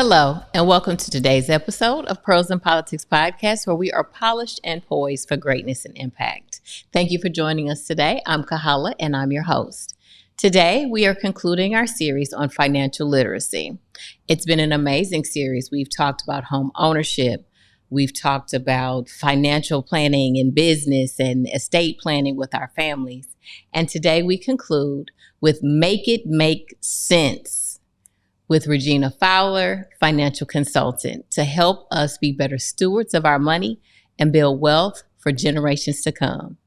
Hello, and welcome to today's episode of Pros in Politics Podcast, where we are polished and poised for greatness and impact. Thank you for joining us today. I'm Kahala, and I'm your host. Today, we are concluding our series on financial literacy. It's been an amazing series. We've talked about home ownership. We've talked about financial planning and business and estate planning with our families. And today, we conclude with Make It Make Sense with Regina Fowler, financial consultant, to help us be better stewards of our money and build wealth for generations to come.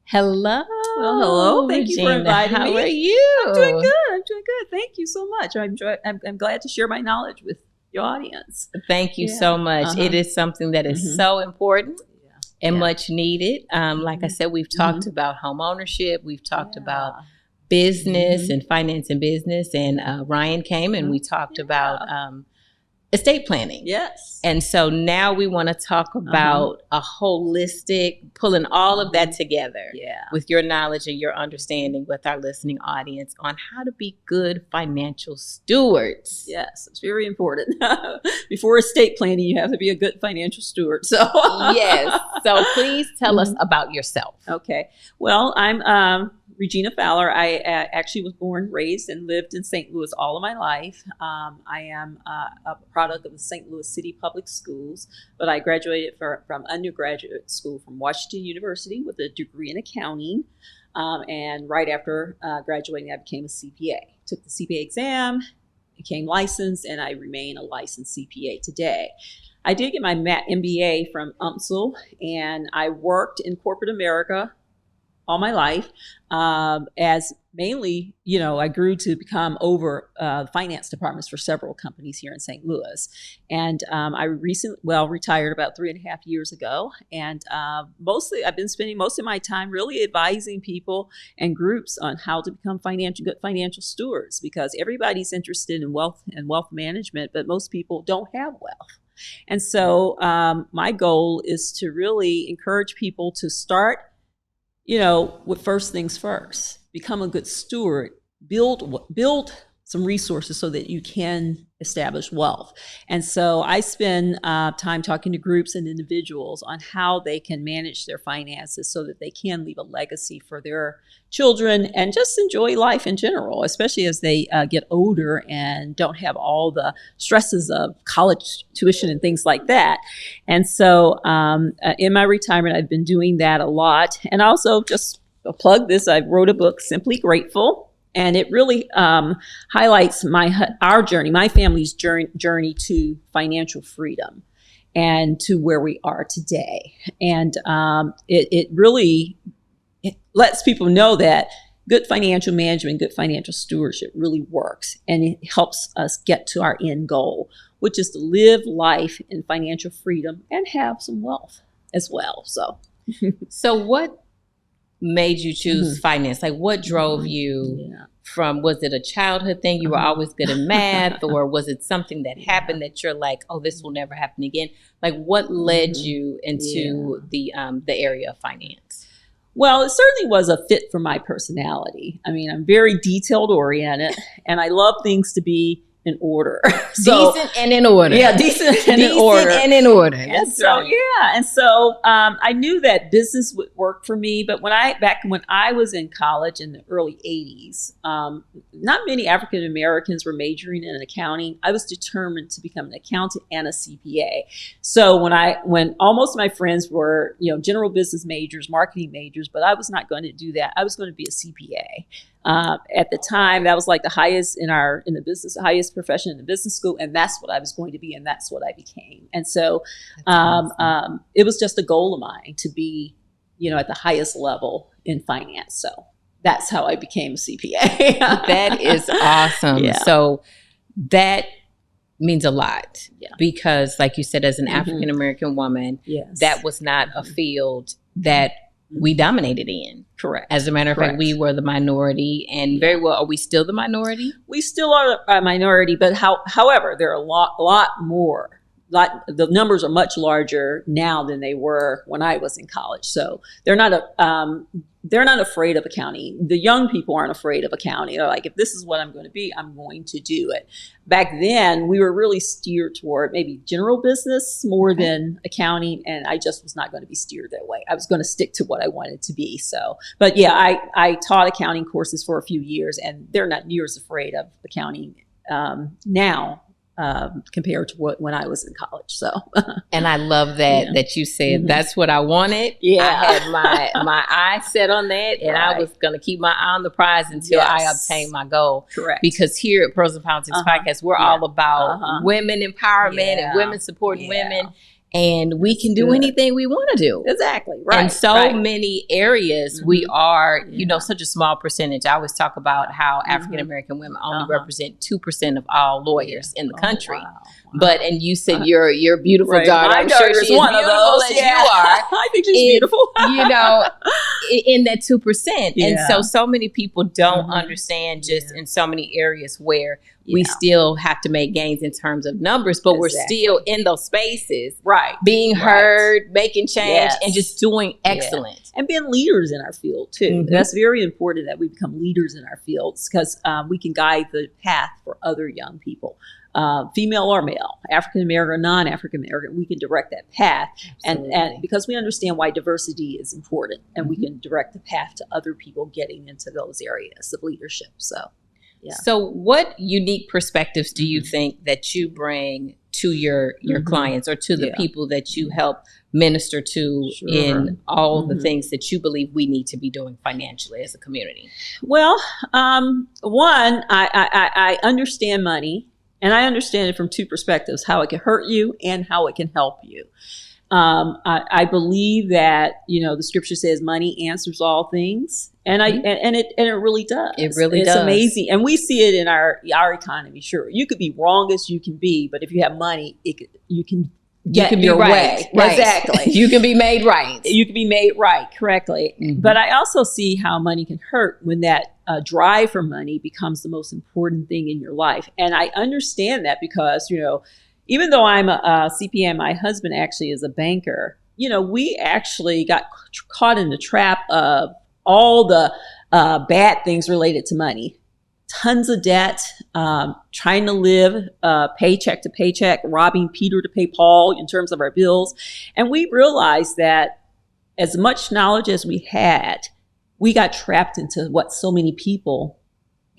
Hello. Well, hello. Thank Regina. You for inviting me. How are you? I'm doing good. Thank you so much. I'm glad to share my knowledge with your audience. Thank you so much. It is something that is so important and much needed. Like I said, we've talked about home ownership. We've talked about business and finance and business. And Ryan came and we talked about estate planning. Yes. And so now we want to talk about a holistic, pulling all of that together with your knowledge and your understanding with our listening audience on how to be good financial stewards. Yes, it's very important. Before estate planning, you have to be a good financial steward. So yes. So please tell us about yourself. Okay. Well, I'm Regina Fowler. I actually was born, raised, and lived in St. Louis all of my life. I am a product of the St. Louis City Public Schools, but I graduated from undergraduate school from Washington University with a degree in accounting. And right after graduating, I became a CPA. Took the CPA exam, became licensed, and I remain a licensed CPA today. I did get my MBA from UMSL, and I worked in corporate America all my life, as mainly, I grew to become over finance departments for several companies here in St. Louis. And I retired about 3.5 years ago. And I've been spending most of my time really advising people and groups on how to become good financial stewards, because everybody's interested in wealth and wealth management, but most people don't have wealth. And so my goal is to really encourage people to start with first things first, become a good steward, build some resources so that you can establish wealth. And so I spend time talking to groups and individuals on how they can manage their finances so that they can leave a legacy for their children and just enjoy life in general, especially as they get older and don't have all the stresses of college tuition and things like that. And so in my retirement, I've been doing that a lot. And also, just to plug this, I wrote a book, Simply Grateful. And it really highlights our journey, my family's journey to financial freedom and to where we are today. And it really lets people know that good financial management, good financial stewardship really works. And it helps us get to our end goal, which is to live life in financial freedom and have some wealth as well. So what made you choose finance? Like, what drove you from, was it a childhood thing? You were always good in math, or was it something that happened that you're like, oh, this will never happen again? Like, what led you into the area of finance? Well, it certainly was a fit for my personality. I mean, I'm very detailed oriented, and I love things to be in order. Decent and in order. Yeah, decent and in order. That's so, right. Yeah. And so I knew that business would work for me. But back when I was in college in the early 80s, not many African Americans were majoring in accounting. I was determined to become an accountant and a CPA. So when almost my friends were, general business majors, marketing majors, but I was not going to do that. I was going to be a CPA. At the time, that was like the highest in the business, the highest profession in the business school, and that's what I was going to be, and that's what I became. And so, it was just a goal of mine to be, at the highest level in finance. So that's how I became a CPA. That is awesome. Yeah. So that means a lot because, like you said, as an African American woman, that was not a field that we dominated in. Correct. As a matter of fact, we were the minority, and very well, are we still the minority? We still are a minority, but however, there are a lot more. The numbers are much larger now than they were when I was in college. So they're not they're not afraid of accounting. The young people aren't afraid of accounting. They're like, if this is what I'm going to be, I'm going to do it. Back then, we were really steered toward maybe general business more than accounting, and I just was not going to be steered that way. I was going to stick to what I wanted to be. So, but yeah, I taught accounting courses for a few years, and they're not near as afraid of accounting now. Compared to when I was in college. So, and I love that you said that's what I wanted. Yeah. I had my eye set on that, and I was going to keep my eye on the prize until I obtained my goal. Correct. Because here at Pros and Politics Podcast, we're all about women empowerment and women supporting women. And we can do anything we want to do. Exactly. Right. In so many areas, we are, such a small percentage. I always talk about how African-American women only represent 2% of all lawyers in the country. Wow. But, and you said your beautiful daughter, My I'm sure she is one of those. as you are. I think she's beautiful. In that 2%. And so many people don't understand just in so many areas where we still have to make gains in terms of numbers, but we're still in those spaces, being heard, making change, and just doing excellent. And being leaders in our field, too. That's very important that we become leaders in our fields because we can guide the path for other young people. Female or male, African-American or non-African-American, we can direct that path. And because we understand why diversity is important, and we can direct the path to other people getting into those areas of leadership. So, So what unique perspectives do you think that you bring to your clients or to the people that you help minister to in all the things that you believe we need to be doing financially as a community? Well, one, I understand money. And I understand it from two perspectives, how it can hurt you and how it can help you. I believe that, the scripture says money answers all things. And it really does. It really does. It's amazing. And we see it in our economy. Sure. You could be wrong as you can be, but if you have money, you can get your way. Right. Exactly. You can be made right. You can be made right correctly. But I also see how money can hurt when that drive for money becomes the most important thing in your life. And I understand that because, even though I'm a CPA, my husband actually is a banker, we actually got caught in the trap of all the bad things related to money. Tons of debt, trying to live paycheck to paycheck, robbing Peter to pay Paul in terms of our bills. And we realized that as much knowledge as we had, we got trapped into what so many people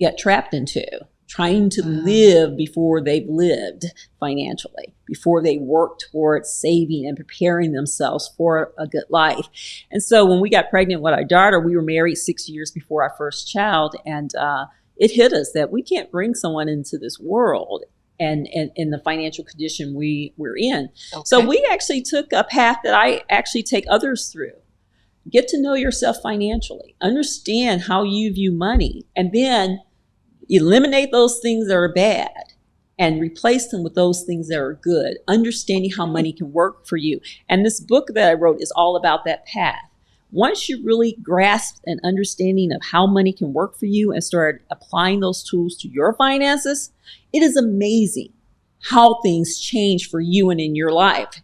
get trapped into, trying to live before they've lived financially, before they work towards saving and preparing themselves for a good life. And so when we got pregnant with our daughter, we were married 6 years before our first child, and it hit us that we can't bring someone into this world and in the financial condition we're in. Okay. So we actually took a path that I actually take others through. Get to know yourself financially, understand how you view money, and then eliminate those things that are bad and replace them with those things that are good, understanding how money can work for you. And this book that I wrote is all about that path. Once you really grasp an understanding of how money can work for you and start applying those tools to your finances, it is amazing how things change for you and in your life.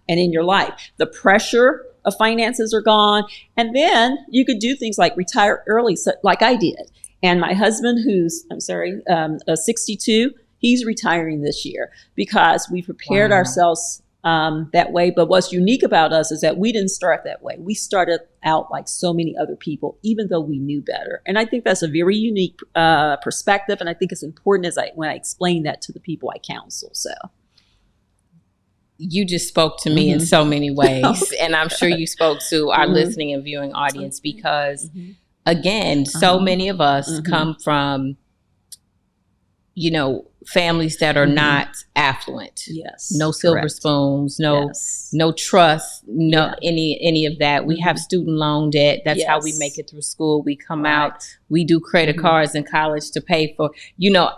The pressure of finances are gone. And then you could do things like retire early, so, like I did. And my husband, who's 62, he's retiring this year because we prepared ourselves that way. But what's unique about us is that we didn't start that way. We started out like so many other people, even though we knew better. And I think that's a very unique perspective. And I think it's important when I explain that to the people I counsel. So you just spoke to me in so many ways. And I'm sure you spoke to our listening and viewing audience because, again, so many of us come from, families that are not affluent. Yes. No silver spoons, no trust, any of that. We have student loan debt. That's how we make it through school. We come out, we do credit cards in college to pay for,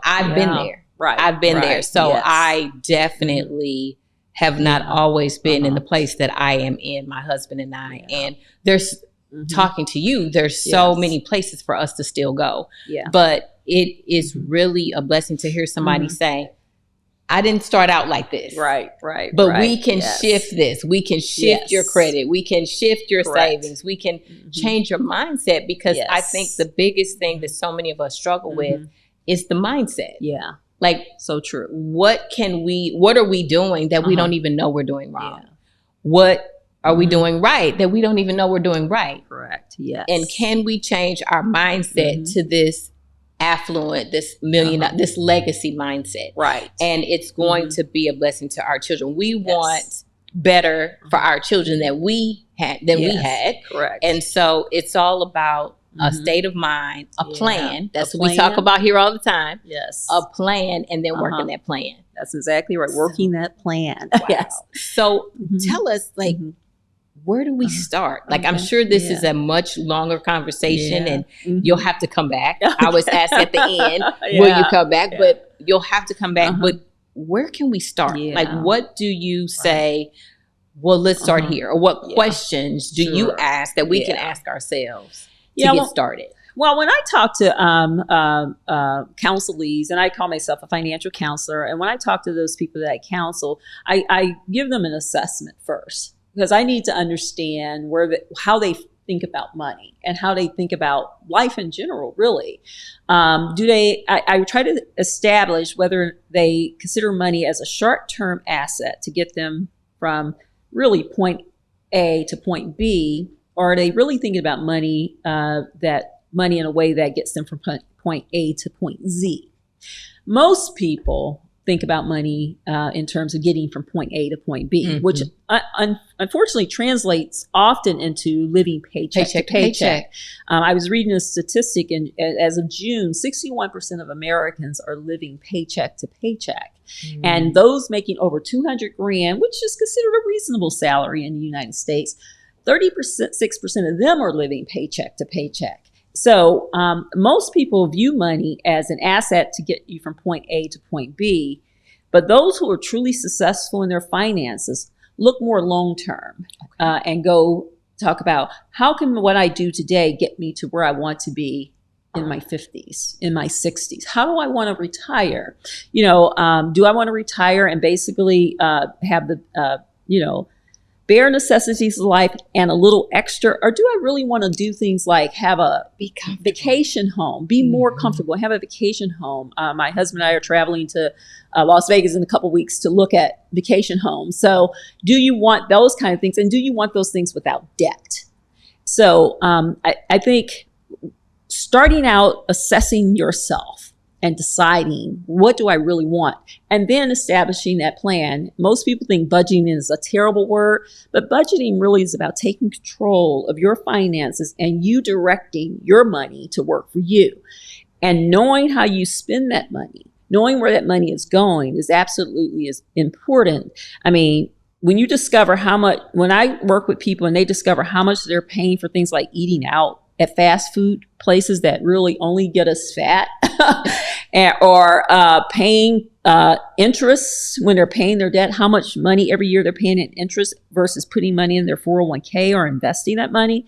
I've been there. Right. I've been there. So I definitely have not always been in the place that I am in, my husband and I. And there's talking to you, there's so many places for us to still go. Yeah. But it is really a blessing to hear somebody say, I didn't start out like this. Right. But we can shift this. We can shift your credit. We can shift your savings. We can change your mindset, because I think the biggest thing that so many of us struggle with is the mindset. Yeah. Like, so true. What are we doing that we don't even know we're doing wrong? Yeah. What are we doing right that we don't even know we're doing right? Correct. Yes. And can we change our mindset to this affluent, this million, this legacy mindset? Right. And it's going to be a blessing to our children. We want better for our children than we had. Correct. And so it's all about a state of mind, a plan. That's what we talk about here all the time. Yes. A plan, and then working that plan. That's exactly right. Working that plan. Wow. Yes. So tell us, like, where do we start? Like, I'm sure this is a much longer conversation, and you'll have to come back. I always ask at the end, will you come back? But you'll have to come back. But where can we start? Like, what do you say, well, let's start here? Or what questions do you ask that we can ask ourselves to get started? Well, when I talk to counselees, and I call myself a financial counselor, and when I talk to those people that I counsel, I give them an assessment first, because I need to understand how they think about money and how they think about life in general, really. I try to establish whether they consider money as a short-term asset to get them from really point A to point B, or are they really thinking about money in a way that gets them from point A to point Z? Most people think about money in terms of getting from point A to point B, which unfortunately translates often into living paycheck to paycheck. I was reading a statistic, and as of June, 61% of Americans are living paycheck to paycheck. And those making over $200,000, which is considered a reasonable salary in the United States, 6% of them are living paycheck to paycheck. So most people view money as an asset to get you from point A to point B, but those who are truly successful in their finances look more long-term and go talk about, how can what I do today get me to where I want to be in my 50s, in my 60s? How do I want to retire? Do I want to retire and basically have the, bare necessities of life and a little extra? Or do I really want to do things like have a vacation home, be more comfortable, have a vacation home? My husband and I are traveling to Las Vegas in a couple of weeks to look at vacation homes. So do you want those kind of things? And do you want those things without debt? So I think starting out assessing yourself and deciding, what do I really want? And then establishing that plan. Most people think budgeting is a terrible word, but budgeting really is about taking control of your finances and you directing your money to work for you. And knowing how you spend that money, knowing where that money is going, is absolutely as important. I mean, when you discover when I work with people and they discover how much they're paying for things like eating out at fast food places that really only get us fat, or paying interest when they're paying their debt, how much money every year they're paying in interest versus putting money in their 401k or investing that money,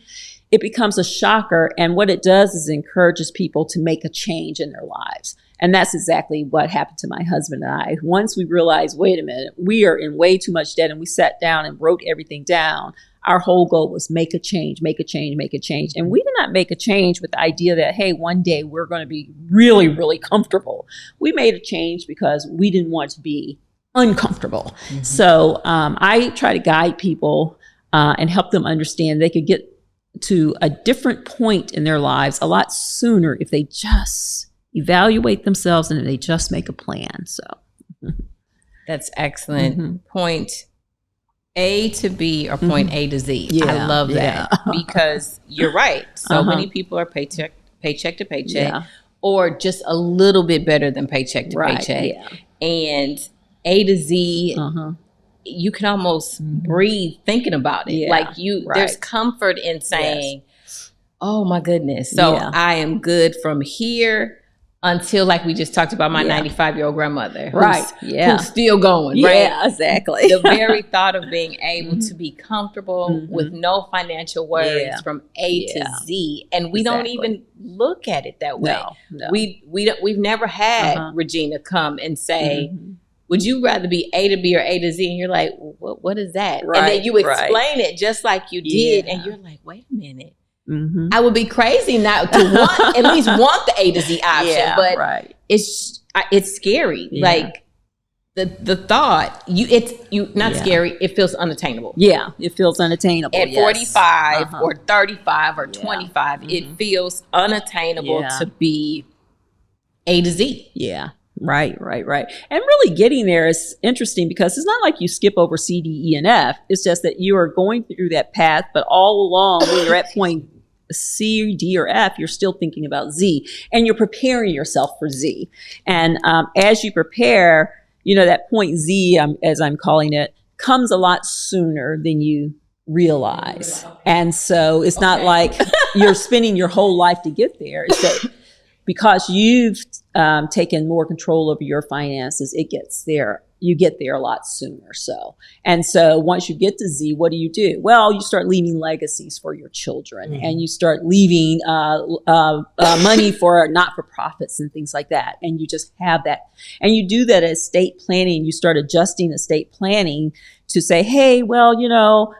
it becomes a shocker. And what it does is encourages people to make a change in their lives. And that's exactly what happened to my husband and I. Once we realized, wait a minute, we are in way too much debt, and we sat down and wrote everything down, our whole goal was make a change, make a change, make a change. And we did not make a change with the idea that, hey, one day we're going to be really, really comfortable. We made a change because we didn't want to be uncomfortable. So I try to guide people and help them understand they could get to a different point in their lives a lot sooner if they just evaluate themselves and if they just make a plan. So that's excellent. Point A to B or point A to Z. I love that because you're right. So many people are paycheck to paycheck, or just a little bit better than paycheck to paycheck. And A to Z, you can almost breathe thinking about it. Like there's comfort in saying, oh my goodness. So I am good from here until, like we just talked about, my 95-year-old grandmother, who's still going, right? Yeah, exactly. The very thought of being able to be comfortable with no financial worries from A to Z, and we don't even look at it that way. No. We've never had Regina come and say, would you rather be A to B or A to Z? And you're like, what is that? Right, and then you explain it just like you did. And you're like, wait a minute. I would be crazy not to want at least want the A to Z option, but it's scary. Like the thought not scary. It feels unattainable. Yeah, it feels unattainable at 45 or 35 or 25. It feels unattainable to be A to Z. Yeah. Right. And really getting there is interesting because it's not like you skip over C, D, E, and F. It's just that you are going through that path, but all along when you're at point C, D, or F, you're still thinking about Z, and you're preparing yourself for Z. And as you prepare, that point Z, as I'm calling it, comes a lot sooner than you realize. And so it's not like you're spending your whole life to get there. It's that because you've taken more control over your finances, you get there a lot sooner. And so once you get to Z, what do? Well, you start leaving legacies for your children, and you start leaving money for not-for-profits and things like that. And you just have that. And you do that as estate planning. You start adjusting estate planning to say, hey, well,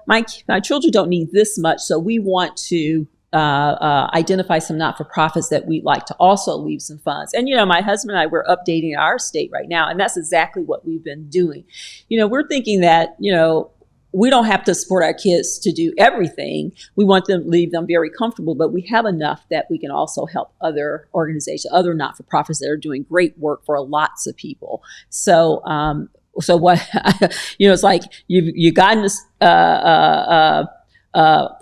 my children don't need this much, so we want to identify some not-for-profits that we'd like to also leave some funds. And, my husband and I, we're updating our estate right now. And that's exactly what we've been doing. We're thinking that, we don't have to support our kids to do everything. We want them to leave them very comfortable, but we have enough that we can also help other organizations, other not-for-profits that are doing great work for lots of people. So what, it's like you've gotten this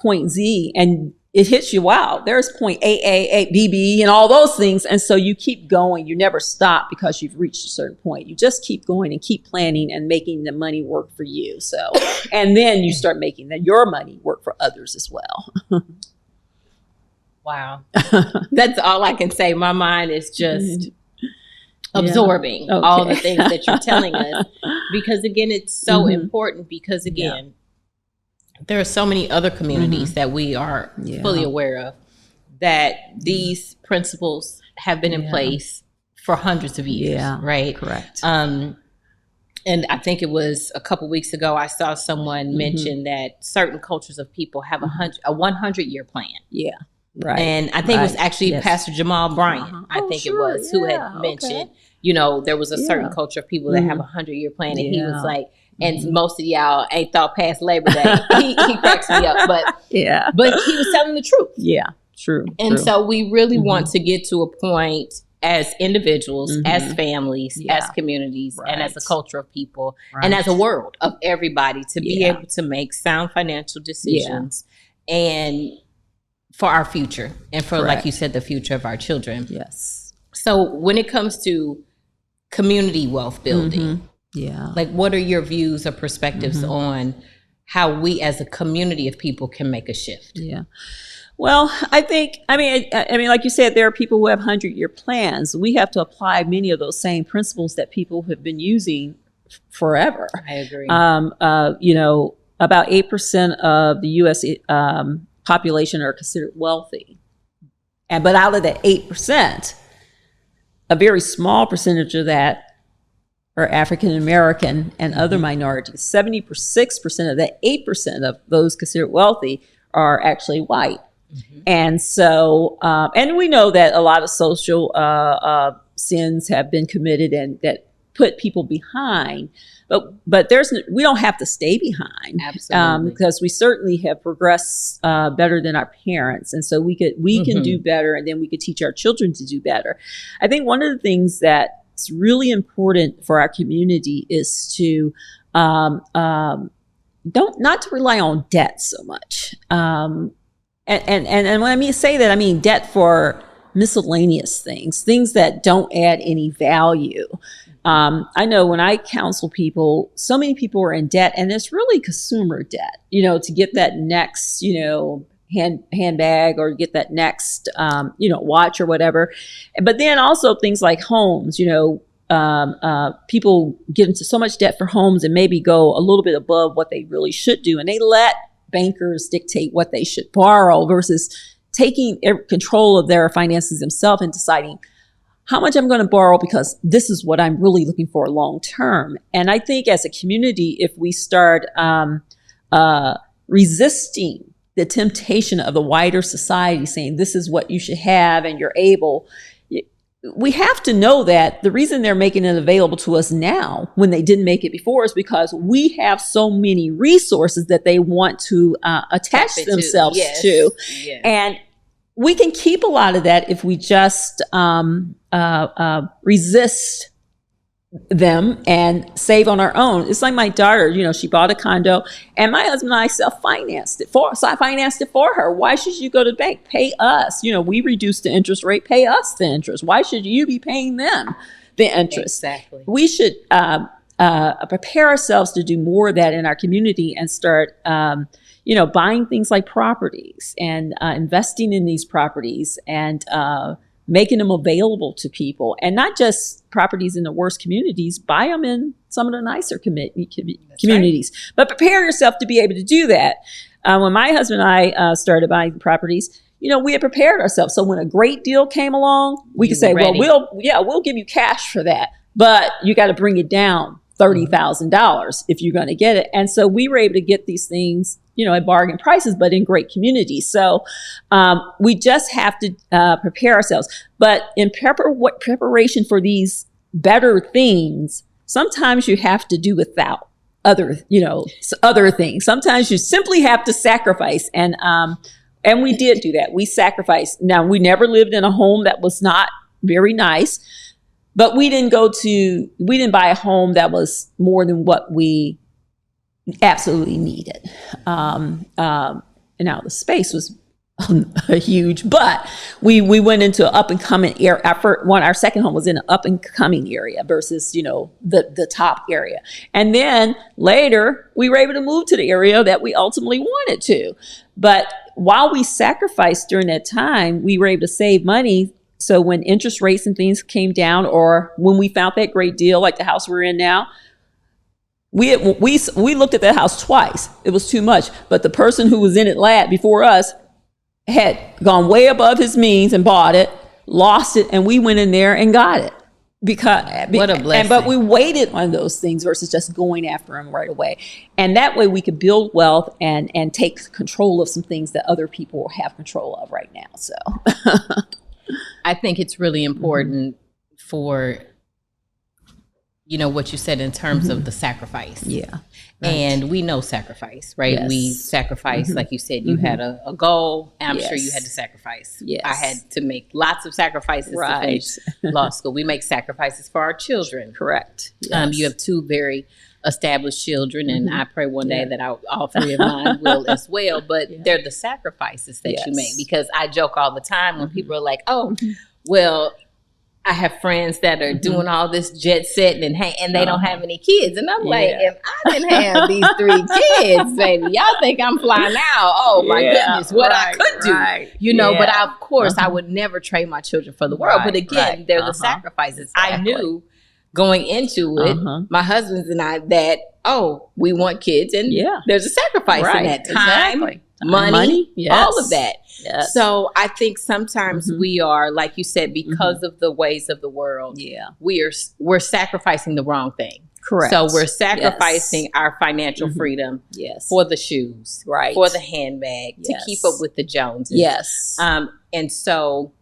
point Z, and it hits you, wow, there's point A, B, B, and all those things. And so you keep going. You never stop because you've reached a certain point. You just keep going and keep planning and making the money work for you. So, and then you start making your money work for others as well. Wow. That's all I can say. My mind is just absorbing all the things that you're telling us. Because again, it's so important because again, there are so many other communities that we are fully aware of that these principles have been in place for hundreds of years, right? Correct. And I think it was a couple weeks ago, I saw someone mention that certain cultures of people have a 100-year plan. Yeah. Right. And I think it was actually Pastor Jamal Bryant, I think it was, who had mentioned, there was a certain culture of people that have a 100-year plan. And he was like, and most of y'all ain't thought past Labor Day. He cracks me up, but he was telling the truth. Yeah, true. And so we really want to get to a point as individuals, as families, as communities, and as a culture of people, and as a world of everybody to be able to make sound financial decisions and for our future and for, like you said, the future of our children. Yes. So when it comes to community wealth building, like, what are your views or perspectives on how we as a community of people can make a shift? Yeah. Well, I mean, like you said, there are people who have 100-year plans. We have to apply many of those same principles that people have been using forever. I agree. About 8% of the U.S. Population are considered wealthy. But out of that 8%, a very small percentage of that are African American and other minorities. 76% of that 8% of those considered wealthy are actually white. And so, and we know that a lot of social sins have been committed and that put people behind. But we don't have to stay behind. Absolutely. Because we certainly have progressed better than our parents. And so we can do better, and then we could teach our children to do better. I think one of the things that's really important for our community is to not to rely on debt so much. And when I say that, I mean debt for miscellaneous things that don't add any value. I know when I counsel people, so many people are in debt, and it's really consumer debt, to get that next, handbag or get that next, watch or whatever. But then also things like homes, people get into so much debt for homes and maybe go a little bit above what they really should do. And they let bankers dictate what they should borrow versus taking control of their finances themselves and deciding, how much I'm going to borrow because this is what I'm really looking for long term. And I think as a community, if we start resisting the temptation of the wider society saying this is what you should have and you're able, we have to know that the reason they're making it available to us now when they didn't make it before is because we have so many resources that they want to attach themselves to. Yes. And we can keep a lot of that if we just resist them and save on our own. It's like my daughter, she bought a condo and my husband and I self-financed it for her. Why should you go to the bank? Pay us. We reduced the interest rate, pay us the interest. Why should you be paying them the interest? Exactly. We should prepare ourselves to do more of that in our community and start buying things like properties and investing in these properties and making them available to people, and not just properties in the worst communities, buy them in some of the nicer communities. Right. But prepare yourself to be able to do that. When my husband and I started buying properties, we had prepared ourselves. So when a great deal came along, we could say, ready. Well, we'll give you cash for that, but you got to bring it down $30,000 if you're going to get it. And so we were able to get these things, at bargain prices, but in great communities. So we just have to prepare ourselves. But in preparation for these better things, sometimes you have to do without other things. Sometimes you simply have to sacrifice. And we did do that. We sacrificed. Now, we never lived in a home that was not very nice, but we didn't buy a home that was more than what we absolutely needed. And now the space was huge, but we went into an up and coming area. Our second home was in an up and coming area versus, the top area. And then later we were able to move to the area that we ultimately wanted to. But while we sacrificed during that time, we were able to save money. So when interest rates and things came down, or when we found that great deal, like the house we're in now, we looked at that house twice. It was too much. But the person who was in it before us had gone way above his means and bought it, lost it, and we went in there and got it. What a blessing. But we waited on those things versus just going after them right away. And that way we could build wealth and take control of some things that other people have control of right now. So I think it's really important for what you said in terms of the sacrifice. Yeah. Right. And we know sacrifice, right? Yes. We sacrifice, like you said, you had a goal, and I'm sure you had to sacrifice. Yes. I had to make lots of sacrifices to finish law school. We make sacrifices for our children. Correct. Yes. You have two very established children, and I pray one day that all three of mine will as well. But they're the sacrifices that you make, because I joke all the time when people are like, oh, well, I have friends that are doing all this jet setting and they don't have any kids. And I'm like, if I didn't have these 3 kids, baby, y'all think I'm flying out. Oh my goodness, what I could do. But of course I would never trade my children for the world. But again, they're the sacrifices. Exactly. I knew going into it, my husband and I, that, we want kids, and there's a sacrifice in that. Time, money, all of that. Yes. So I think sometimes we are, like you said, because of the ways of the world, we're sacrificing the wrong thing. Correct. So we're sacrificing our financial freedom for the shoes, for the handbag, to keep up with the Joneses. Yes. And so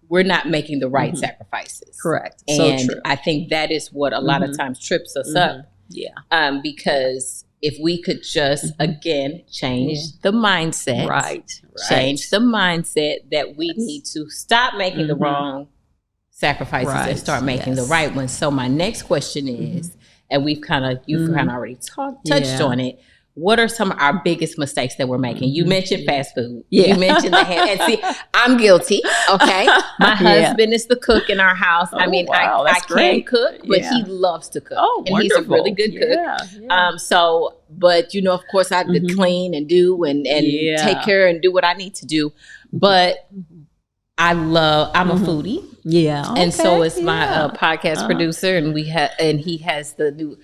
we're not making the right sacrifices. Correct. And so true. I think that is what a lot of times trips us up. Yeah. Because if we could just, again, change the mindset. Right. Change the mindset that we need to stop making the wrong sacrifices and start making the right ones. So my next question is, and you've kind of already touched on it, what are some of our biggest mistakes that we're making? You mentioned fast food. You mentioned the hand. And see, I'm guilty. Okay. My husband is the cook in our house. I mean, I can cook, but he loves to cook. Oh, and wonderful. He's a really good cook. But of course I have to clean and do and take care and do what I need to do. But I'm a foodie. Yeah. Okay. And so is my podcast producer, and he has the new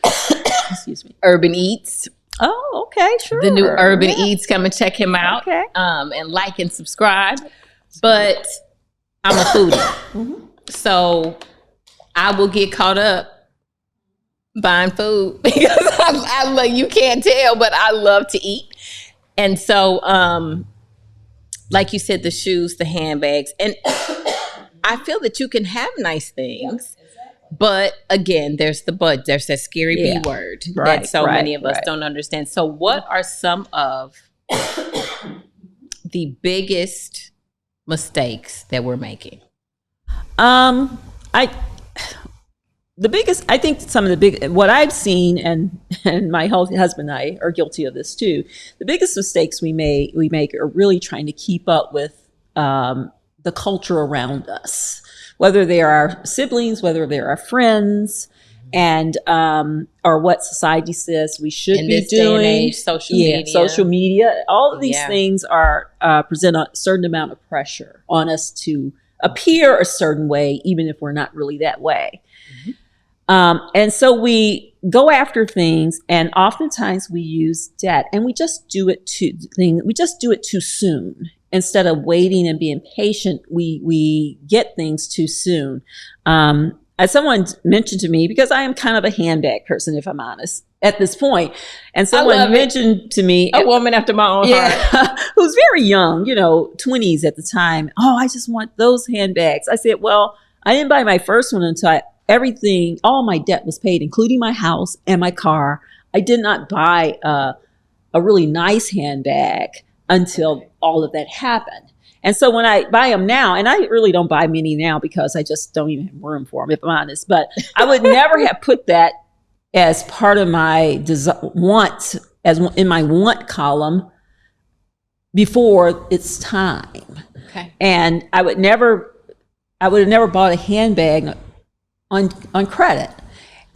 Urban Eats. Oh, okay, sure. The new Urban Eats, come and check him out. Okay. And like and subscribe. But I'm a foodie. So I will get caught up buying food because I love, you can't tell, but I love to eat. And so, like you said, the shoes, the handbags, and I feel that you can have nice things. But again, there's that scary B word that so many of us don't understand. So what are some of the biggest mistakes that we're making? I think some of the big, what I've seen, and my husband and I are guilty of this too. The biggest mistakes we make are really trying to keep up with the culture around us, whether they are our siblings, whether they're our friends, and or what society says we should be doing. Day and age, social media, all of these things are present a certain amount of pressure on us to appear a certain way, even if we're not really that way. And so we go after things, and oftentimes we use debt, and we just do it too soon. Instead of waiting and being patient, we get things too soon. As someone mentioned to me, because I am kind of a handbag person, if I'm honest, at this point, and someone mentioned to me, a woman after my own heart, who's very young, 20s at the time. Oh, I just want those handbags. I said, well, I didn't buy my first one until all my debt was paid, including my house and my car. I did not buy a really nice handbag until all of that happened. And so when I buy them now, and I really don't buy many now because I just don't even have room for them, if I'm honest, but I would never have put that as part of my want, as in my want column before it's time. Okay. And I would have never bought a handbag on credit.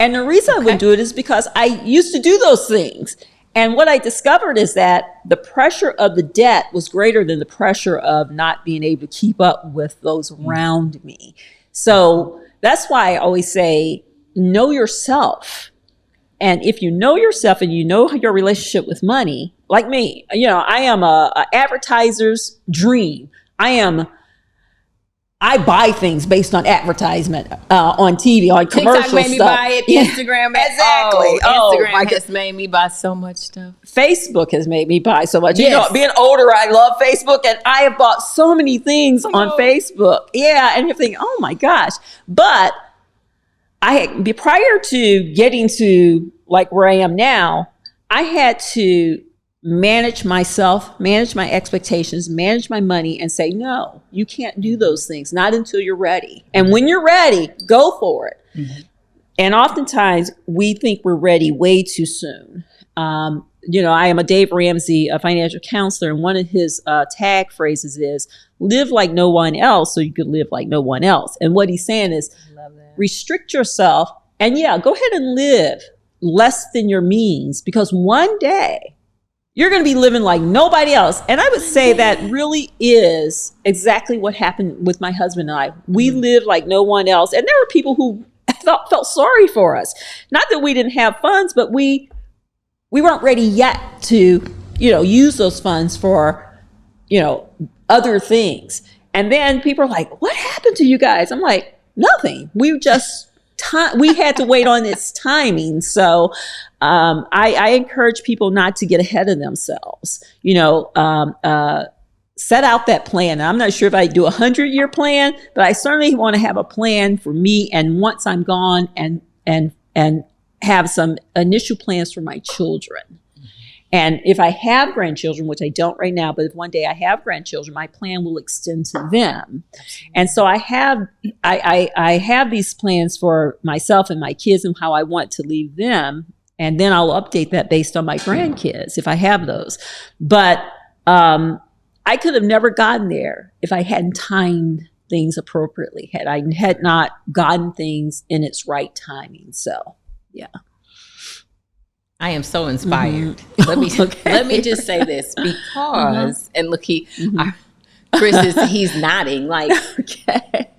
And the reason I would do it is because I used to do those things. And what I discovered is that the pressure of the debt was greater than the pressure of not being able to keep up with those around me. So that's why I always say, know yourself. And if you know yourself and you know your relationship with money, like me, I am a advertiser's dream. I buy things based on advertisement on TV, on commercial TikTok made me buy it. Instagram, exactly. Instagram has made me buy so much stuff. Facebook has made me buy so much. Yes. Being older, I love Facebook, and I have bought so many things on Facebook. Yeah, and you're thinking, oh my gosh. But prior to getting to like where I am now, I had to manage myself, manage my expectations, manage my money, and say, no, you can't do those things, not until you're ready. And when you're ready, go for it. Mm-hmm. And oftentimes we think we're ready way too soon. I am a Dave Ramsey, a financial counselor, and one of his tag phrases is, live like no one else so you could live like no one else. And what he's saying is, restrict yourself, and go ahead and live less than your means, because one day you're going to be living like nobody else. And I would say that really is exactly what happened with my husband and I. We lived like no one else. And there were people who felt sorry for us. Not that we didn't have funds, but we weren't ready yet to, use those funds for, other things. And then people are like, what happened to you guys? I'm like, nothing. We had to wait on its timing. So I encourage people not to get ahead of themselves. Set out that plan. I'm not sure if I do 100-year plan, but I certainly want to have a plan for me. And once I'm gone, and have some initial plans for my children. And if I have grandchildren, which I don't right now, but if one day I have grandchildren, my plan will extend to them. And so I have these plans for myself and my kids and how I want to leave them. And then I'll update that based on my grandkids if I have those. But I could have never gotten there if I hadn't timed things appropriately, had I had not gotten things in its right timing. So, yeah. I am so inspired. Mm-hmm. Let me just say this, because and look, Chris he's nodding like, okay.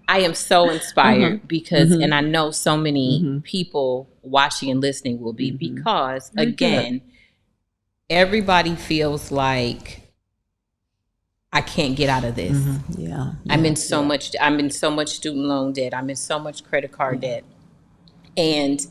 I am so inspired because, and I know so many people watching and listening will be, because again, everybody feels like I can't get out of this. Yeah. I'm in so much student loan debt. I'm in so much credit card debt. And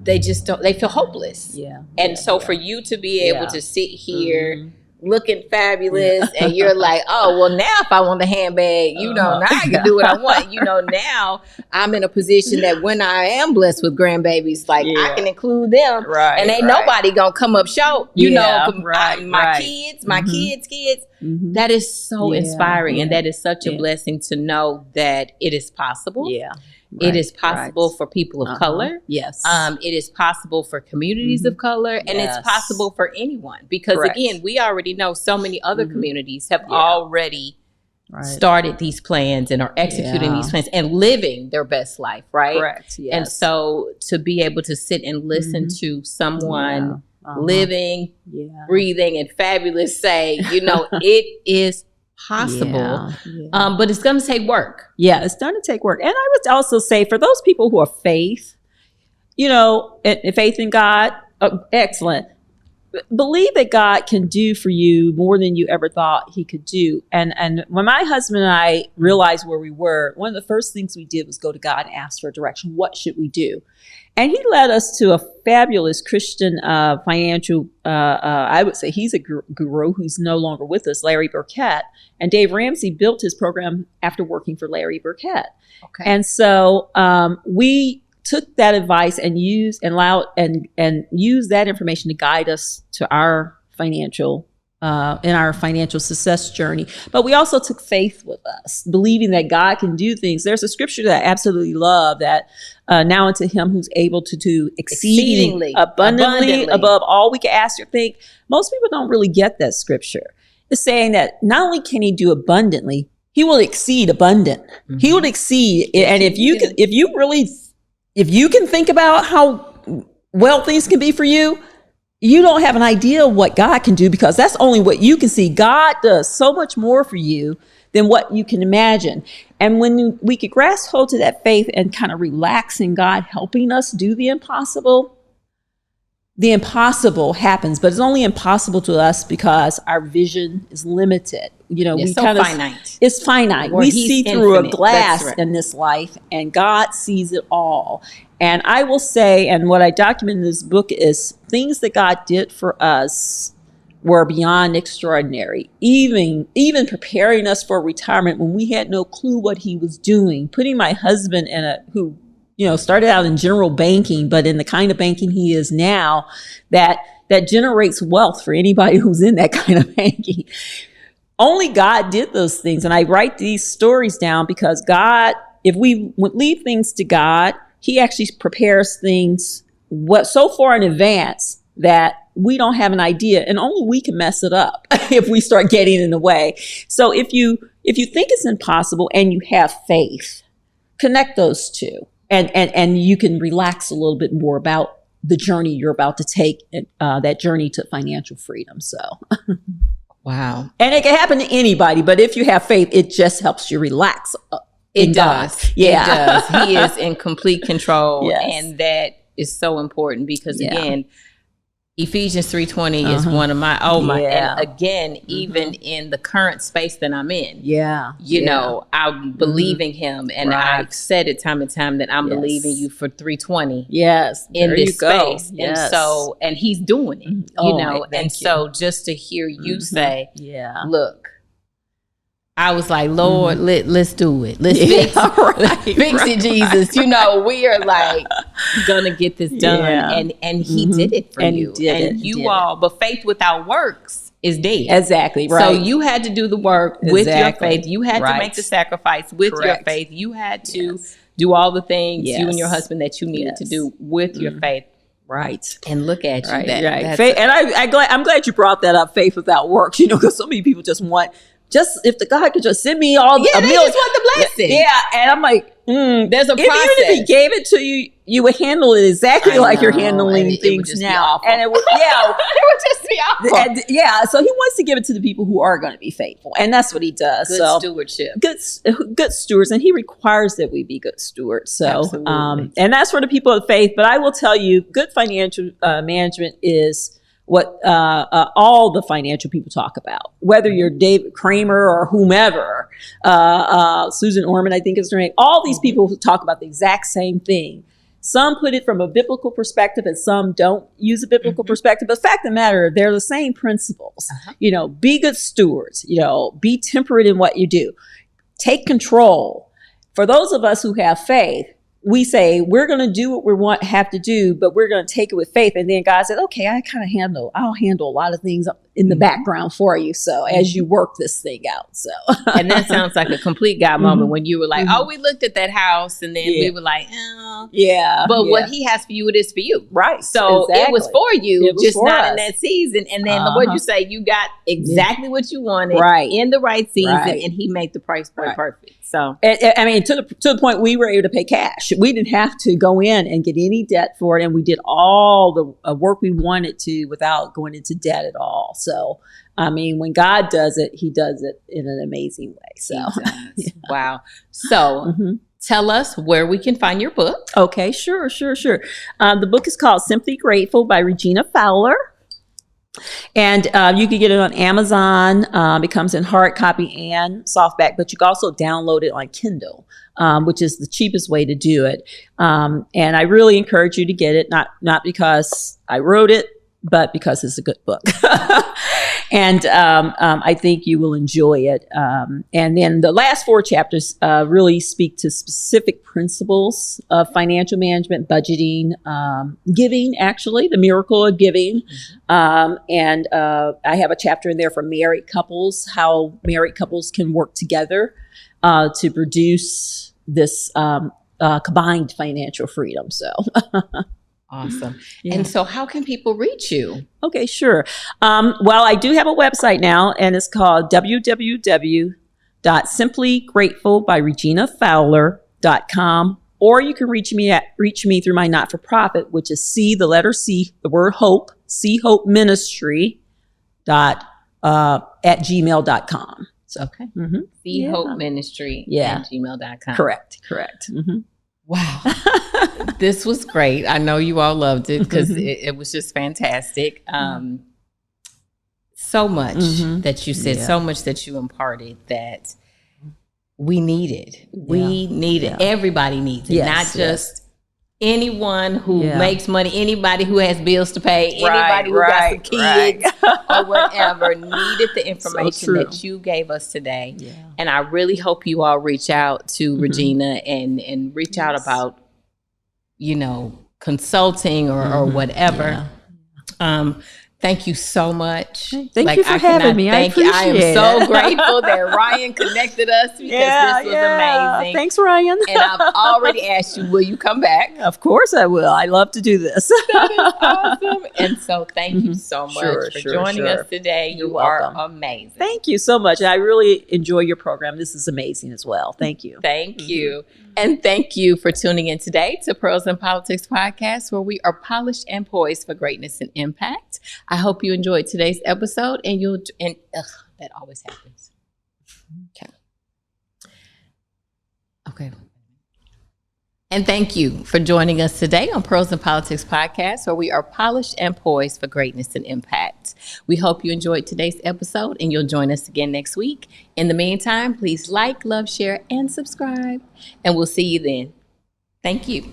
they feel hopeless. Yeah. And so for you to be able to sit here looking fabulous and you're like, oh, well, now if I want the handbag, now I can do what I want. Now I'm in a position that when I am blessed with grandbabies, like I can include them. Right. And ain't nobody gonna come up short, my kids, my kids. That is so inspiring. And that is such a blessing to know that it is possible. Yeah. It is possible for people of color. Yes. It is possible for communities of color, and it's possible for anyone. Because again, we already know so many other communities have already started these plans and are executing these plans and living their best life, right? Correct. Yes. And so to be able to sit and listen to someone living, breathing, and fabulous say, it is possible, but it's going to take work. Yeah, it's going to take work. And I would also say for those people who are faith, faith in God, excellent. Believe that God can do for you more than you ever thought he could do. And when my husband and I realized where we were, one of the first things we did was go to God and ask for direction. What should we do? And he led us to a fabulous Christian financial, I would say he's a guru who's no longer with us, Larry Burkett. And Dave Ramsey built his program after working for Larry Burkett. Okay. And so we took that advice and used that information to guide us to our financial in our financial success journey. But we also took faith with us, believing that God can do things. There's a scripture that I absolutely love that now unto him who's able to do exceedingly abundantly above all we can ask or think. Most people don't really get that scripture. It's saying that not only can he do abundantly, he will exceed abundant. He will exceed. And if you can think about how well things can be for you, you don't have an idea of what God can do because that's only what you can see. God does so much more for you than what you can imagine. And when we could grasp hold to that faith and kind of relax in God helping us do the impossible happens, but it's only impossible to us because our vision is limited. Finite. It's finite. We see through a glass in this life, and God sees it all. And I will say, and what I document in this book is things that God did for us were beyond extraordinary. Even preparing us for retirement when we had no clue what he was doing, putting my husband who started out in general banking, but in the kind of banking he is now, that generates wealth for anybody who's in that kind of banking. Only God did those things. And I write these stories down because God, if we would leave things to God, he actually prepares things so far in advance that we don't have an idea, and only we can mess it up if we start getting in the way. So if you think it's impossible and you have faith, connect those two. And you can relax a little bit more about the journey you're about to take, that journey to financial freedom. So, wow. And it can happen to anybody, but if you have faith, it just helps you relax. It does. Yeah. It does. He is in complete control. Yes. And that is so important because, again, Ephesians 3:20 is one of my, and again, even in the current space that I'm in, I'm believing him. And I've said it time and time that I'm believing you for 320 in this space. Yes. And so, and he's doing it, so just to hear you say, look, I was like, Lord, let's do it. Let's fix it, Jesus. We are like gonna get this done, and He did it for you, all. But faith without works is dead. Exactly right. So you had to do the work with your faith. You had to make the sacrifice with your faith. You had to do all the things you and your husband that you needed to do with your faith. Right. And look at you. Right. Faith, and I'm glad you brought that up. Faith without works. Because so many people just want. If the God could just send me all they just want the blessing. Yeah, and I'm like, there's a process. Even if he gave it to you, you would handle it exactly like you're handling things now. And it would, it would just be awful. So he wants to give it to the people who are going to be faithful, and that's what he does. Good stewardship. Good stewards, and he requires that we be good stewards. So, and that's for the people of faith. But I will tell you, good financial management is what all the financial people talk about, whether you're David Kramer or whomever, Susan Orman, I think is her name. All these people who talk about the exact same thing. Some put it from a biblical perspective and some don't use a biblical perspective. But the fact of the matter, they're the same principles. Be good stewards, be temperate in what you do. Take control. For those of us who have faith, we say, we're going to do what we have to do, but we're going to take it with faith. And then God said, okay, I'll handle a lot of things in the background for you. So as you work this thing out. So, and that sounds like a complete God moment when you were like, oh, we looked at that house and then we were like, but what he has for you, it is for you. Right. So it was for you, just for not us. in that season. And then what you say, you got exactly what you wanted in the right season and he made the price point perfect. So, I mean, to the point we were able to pay cash. We didn't have to go in and get any debt for it. And we did all the work we wanted to without going into debt at all. So, I mean, when God does it, he does it in an amazing way. So, wow. So, tell us where we can find your book. Okay, sure. The book is called Simply Grateful by Regina Fowler. And you can get it on Amazon. It comes in hard copy and softback, but you can also download it on Kindle, which is the cheapest way to do it. And I really encourage you to get it, not because I wrote it, but because it's a good book. And I think you will enjoy it. And then the last 4 chapters really speak to specific principles of financial management, budgeting, giving, actually, the miracle of giving. And I have a chapter in there for married couples, how married couples can work together to produce this combined financial freedom. So. Awesome. And so how can people reach you? Okay, sure. Well, I do have a website now, and it's called www.simplygratefulbyreginafowler.com, or you can reach me through my not-for-profit, which is the letter C, the word hope, Ministry at gmail.com. So, okay. Hope Ministry at gmail.com. Correct. Wow. This was great. I know you all loved it because it was just fantastic. So much that you said, so much that you imparted that we needed. We needed. Everybody needs it, not just anyone who makes money, anybody who has bills to pay, anybody who got some kids or whatever needed the information that you gave us today. And I really hope you all reach out to Regina and reach out about, consulting or whatever. Thank you so much. Thank you for having me. I appreciate it. I am so grateful that Ryan connected us because this was amazing. Thanks, Ryan. And I've already asked you, will you come back? Of course I will. I love to do this. That is awesome. And so thank you so much for joining us today. You are amazing. Thank you so much. I really enjoy your program. This is amazing as well. Thank you. Thank you. And thank you for tuning in today to Pearls in Politics podcast, where we are polished and poised for greatness and impact. I hope you enjoyed today's episode and that always happens. Okay. And thank you for joining us today on Pearls in Politics podcast, where we are polished and poised for greatness and impact. We hope you enjoyed today's episode and you'll join us again next week. In the meantime, please like, love, share, and subscribe. And we'll see you then. Thank you.